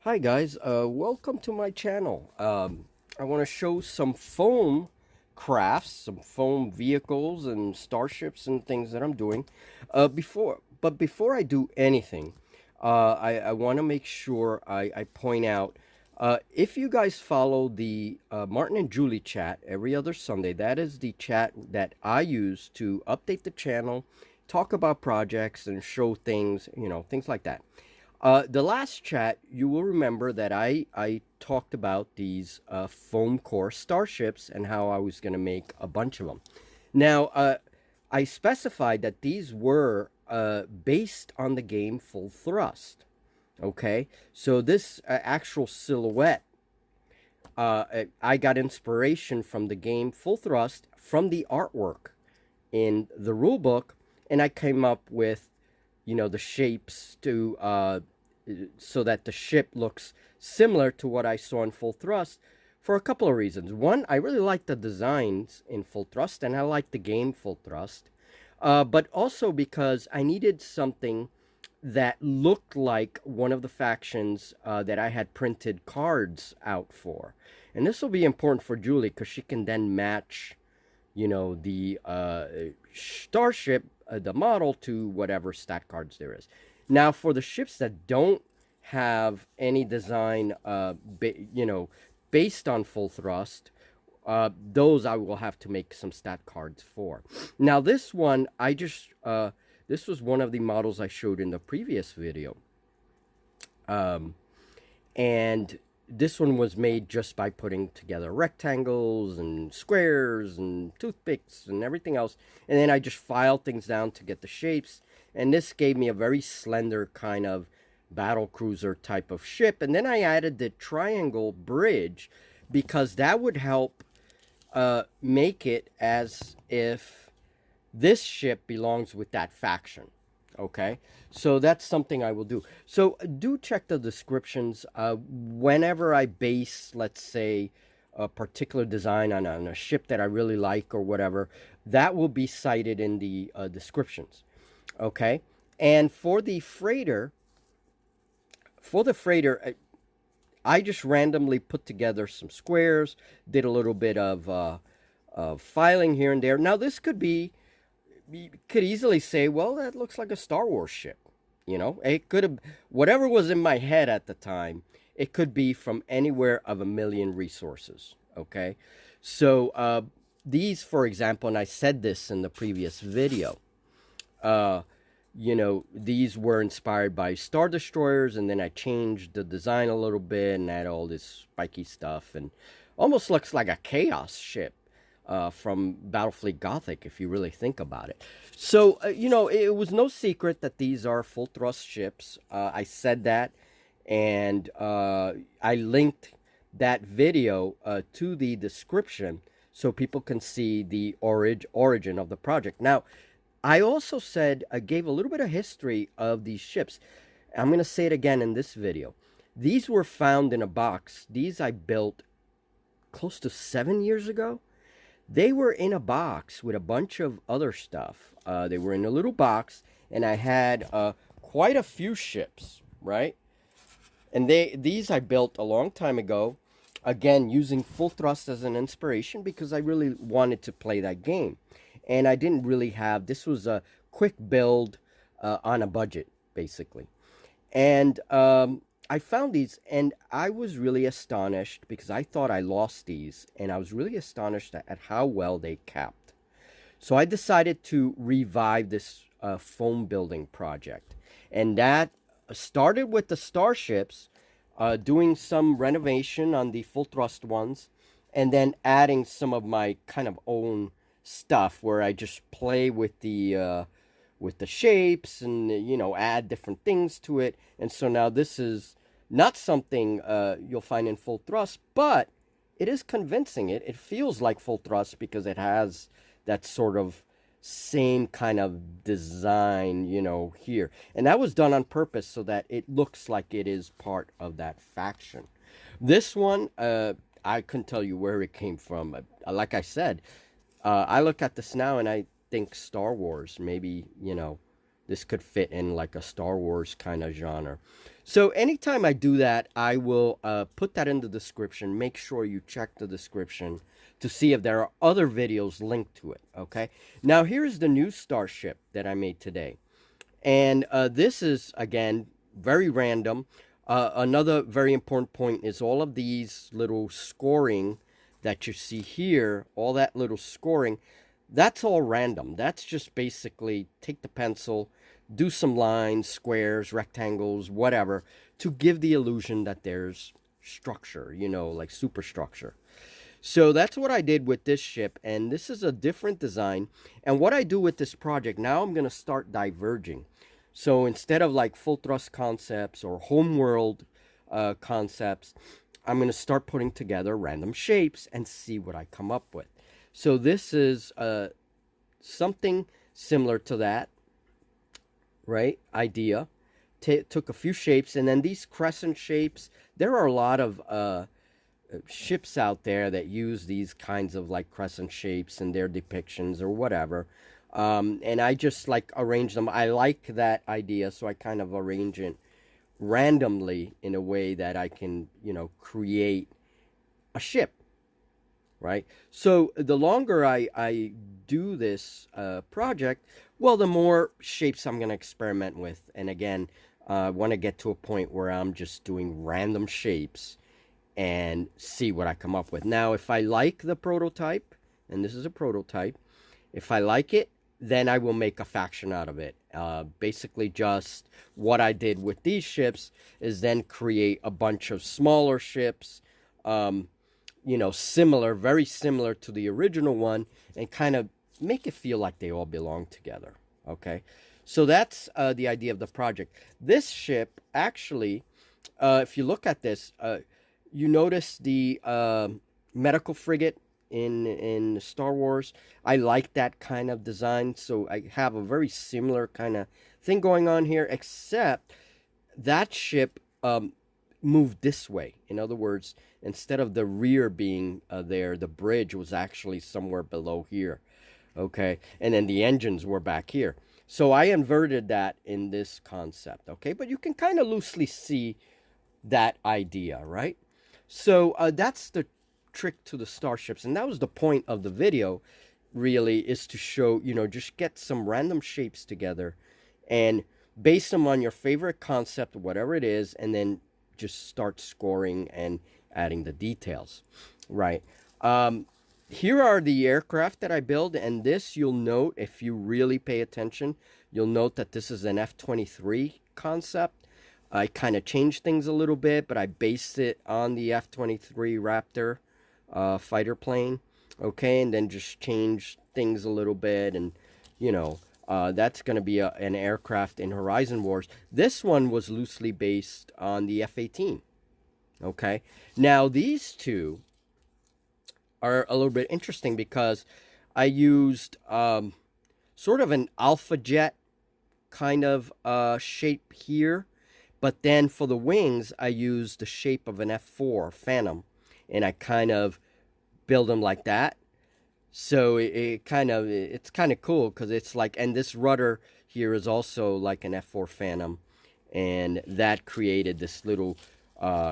Hi guys, welcome to my channel. I want to show some foam crafts, some foam vehicles and starships and things that I'm doing. Before I do anything, I want to make sure I point out if you guys follow the Martin and Julie chat every other Sunday, that is the chat that I use to update the channel, talk about projects, and show things, things like that. The last chat, you will remember that I talked about these foam core starships and how I was going to make a bunch of them. Now, I specified that these were based on the game Full Thrust. Okay, so this actual silhouette, I got inspiration from the game Full Thrust from the artwork in the rulebook, and I came up with the shapes to so that the ship looks similar to what I saw in Full Thrust for a couple of reasons. One, I really like the designs in Full Thrust, and I like the game Full Thrust, but also because I needed something that looked like one of the factions that I had printed cards out for. And this will be important for Julie because she can then match, the starship, the model, to whatever stat cards there is. Now, for the ships that don't have any design, based on Full Thrust, those I will have to make some stat cards for. Now, this one, this was one of the models I showed in the previous video. Um, and this one was made just by putting together rectangles and squares and toothpicks and everything else. And then I just filed things down to get the shapes. And this gave me a very slender kind of battle cruiser type of ship. And then I added the triangle bridge because that would help make it as if this ship belongs with that faction. Okay, so that's something I will do. So do check the descriptions. Whenever I base, let's say, a particular design on a ship that I really like or whatever, that will be cited in the descriptions. Okay, and for the freighter, I just randomly put together some squares, did a little bit of filing here and there. Now this could be, you could easily say, well, that looks like a Star Wars ship. It could have, whatever was in my head at the time, it could be from anywhere of a million resources. Okay. So, these, for example, and I said this in the previous video, uh, these were inspired by Star Destroyers, and then I changed the design a little bit and add all this spiky stuff, and almost looks like a Chaos ship from Battlefleet Gothic, if you really think about it. So, it was no secret that these are full thrust ships. I said that, and I linked that video to the description so people can see the origin of the project. Now, I also said, I gave a little bit of history of these ships. I'm going to say it again in this video. These were found in a box. These I built close to 7 years ago. They were in a box with a bunch of other stuff. They were in a little box, and I had quite a few ships, right? And these I built a long time ago, again, using Full Thrust as an inspiration because I really wanted to play that game. And I didn't really have, this was a quick build on a budget, basically. And I found these, and I was really astonished because I thought I lost these, and I was really astonished at how well they kept. So I decided to revive this foam building project, and that started with the starships, doing some renovation on the full thrust ones, and then adding some of my kind of own stuff where I just play with the shapes and add different things to it. And so now this is not something you'll find in full thrust, but it is convincing. It feels like full thrust because it has that sort of same kind of design, here. And that was done on purpose so that it looks like it is part of that faction. This one, I couldn't tell you where it came from. Like I said, I look at this now and I think Star Wars. Maybe, this could fit in like a Star Wars kind of genre. So anytime I do that, I will put that in the description. Make sure you check the description to see if there are other videos linked to it, okay? Now, here's the new starship that I made today. And this is, again, very random. Another very important point is all of these little scoring that you see here, all that little scoring, that's all random. That's just basically take the pencil, do some lines, squares, rectangles, whatever, to give the illusion that there's structure, you know, like superstructure. So that's what I did with this ship, and this is a different design. And what I do with this project, now I'm going to start diverging. So instead of like full thrust concepts or homeworld concepts, I'm going to start putting together random shapes and see what I come up with. So this is something similar to that, right? Idea. Took a few shapes, and then these crescent shapes, there are a lot of ships out there that use these kinds of like crescent shapes in their depictions or whatever. And I just like arrange them. I like that idea, so I kind of arrange it randomly in a way that I can, you know, create a ship, right? So the longer I do this project, well, the more shapes I'm going to experiment with. And again, I want to get to a point where I'm just doing random shapes and see what I come up with. Now, if I like the prototype, and this is a prototype, if I like it, then I will make a faction out of it. Basically, just what I did with these ships is then create a bunch of smaller ships, you know, similar, very similar to the original one, and kind of make it feel like they all belong together, okay? So that's the idea of the project. This ship, actually, if you look at this, you notice the medical frigate in Star Wars. I like that kind of design, so I have a very similar kind of thing going on here, except that ship moved this way. In other words, instead of the rear being there, the bridge was actually somewhere below here, okay? And then the engines were back here. So I inverted that in this concept, okay? But you can kind of loosely see that idea, right? So that's the trick to the starships, and that was the point of the video, really, is to show, you know, just get some random shapes together and base them on your favorite concept, whatever it is, and then just start scoring and adding the details, right? Here are the aircraft that I build, and this, you'll note, if you really pay attention, you'll note that this is an F-23 concept. I kind of changed things a little bit, but I based it on the F-23 Raptor fighter plane, okay, and then just changed things a little bit, and, you know, that's going to be an aircraft in Horizon Wars. This one was loosely based on the F-18, okay? Now, these two are a little bit interesting because I used sort of an Alpha Jet kind of shape here, but then for the wings, I used the shape of an F4 Phantom, and I kind of build them like that. So it's kind of cool because it's like, and this rudder here is also like an F4 Phantom, and that created this little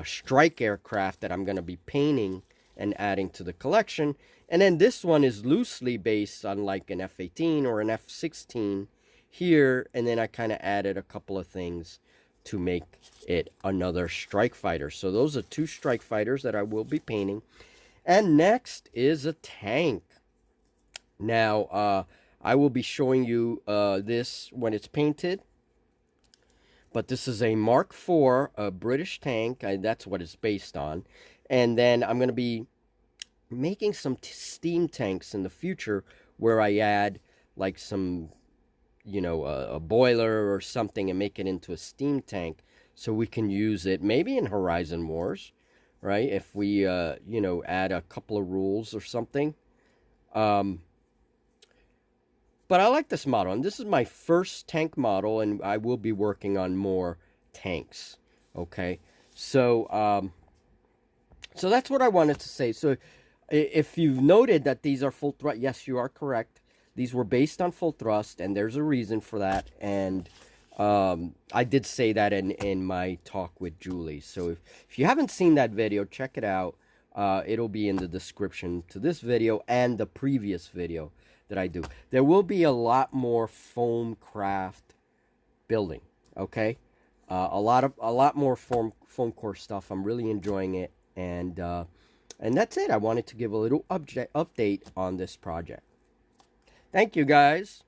strike aircraft that I'm going to be painting and adding to the collection. And then this one is loosely based on like an F-18 or an F-16 here, and then I kind of added a couple of things to make it another strike fighter. So those are two strike fighters that I will be painting. And next is a tank. Now, I will be showing you this when it's painted. But this is a Mark IV, a British tank. That's what it's based on. And then I'm going to be making some steam tanks in the future where I add like some, you know, a boiler or something and make it into a steam tank so we can use it maybe in Horizon Wars, right? If we, you know, add a couple of rules or something. But I like this model, and this is my first tank model, and I will be working on more tanks, okay? So, so that's what I wanted to say. So if you've noted that these are full thrust, yes, you are correct. These were based on full thrust, and there's a reason for that. And I did say that in my talk with Julie. So if you haven't seen that video, check it out. It'll be in the description to this video and the previous video that I do. There will be a lot more foam craft building. Okay, a lot more foam core stuff. I'm really enjoying it, and that's it. I wanted to give a little update on this project. Thank you, guys.